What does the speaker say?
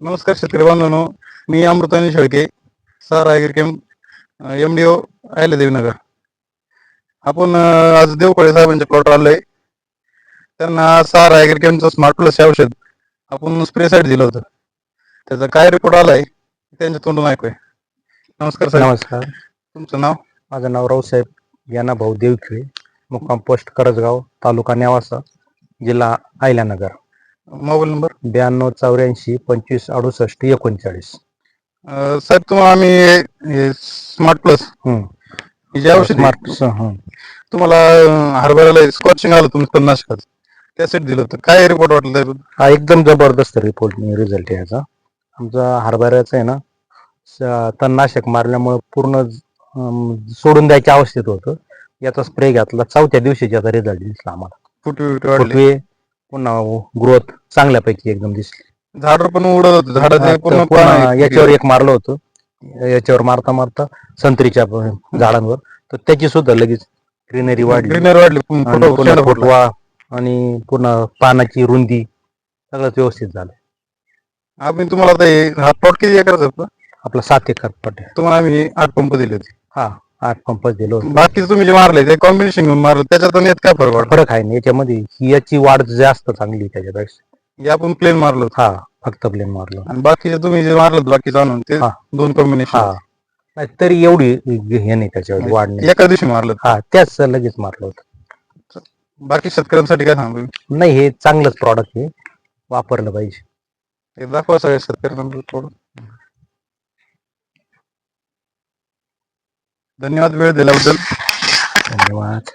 नमस्कार शेतकरी बांधवांनो, मी अमृतानी शेळके, सार ॲग्रिकेम MDO अहिल्यादेवी नगर. आपण आज देवकळे साहेबांच्या प्लॉटवर आलोय. त्यांना सार ॲग्रिकेमचं स्मार्ट प्लस हे औषध आपण स्प्रेसाठी दिलं होतं. त्याचा काय रिपोर्ट आलाय त्यांच्या तोंडून ऐकूया. नमस्कार साहेब. नमस्कार. तुमचं नाव? माझं नाव रावसाहेब याना भाऊ देवखिळे, मुक्काम पोस्ट करजगाव, तालुका नेवासा, जिल्हा अहिल्यानगर. Mobile number? 9284 25 68 39. साहेब तुम्हाला आम्ही स्मार्ट प्लस हे जे औषध आहे, तुम्हाला हरभऱ्याला स्कॉचिंग आलं तुम्ही तणनाशकाचं, त्यासाठी दिलं होतं. काय रिपोर्ट वाटला साहेब? हा एकदम जबरदस्त रिपोर्ट रिझल्ट आहे याचा. आमचा हरभऱ्याचा आहे ना, तणनाशक मारल्यामुळे पूर्ण सोडून द्यायच्या अवस्थेत होतं. याचा स्प्रे घेतला, 4थ्या दिवशी याचा रिझल्ट दिसला आम्हाला. फुटवे पुन्हा ग्रोथ चांगल्यापैकी एकदम दिसली. झाड पण उडत होतं, झाडाचे पुन्हा याच्यावर एक मारलं होतं, याच्यावर मारता मारता संत्रीच्या झाडांवर, तर त्याची सुद्धा लगेच ग्रीनरी वाढली. फुटवा आणि पुन्हा पानाची रुंदी सगळंच व्यवस्थित झालं. आम्ही तुम्हाला आता हा प्लॉट किती एकराचा होता? आपला 7 एकर प्लॉट आहे. तुम्हाला आम्ही 8 पंप दिले होते. हा 8 पंप दिलो. बाकीचं तुम्ही जे मारले ते कॉम्बिनेशन घेऊन मारलं, त्याच्यातून यात काय फरक वाटतो? फरक आहे ना याच्यामध्ये, याची वाढ जास्त चांगली त्याच्यापेक्षा. हे आपण प्लेन मारलो. हा फक्त प्लेन मारलो. आणि बाकीचे तुम्ही जे मारलं बाकीचं आणून ते 2 कॉम्बिनेशन. हा नाही तरी एवढी हे नाही त्याच्यावर वाढ नाही. एका दिवशी मारलं? हा त्याच लगेच मारलं होतं. बाकी शेतकऱ्यांसाठी काय सांगू? नाही हे चांगलंच प्रॉडक्ट आहे, वापरलं पाहिजे. हे दाखवा सगळ्या शेतकऱ्यांना थोडं. धन्यवाद वेळ दिल्याबद्दल. धन्यवाद.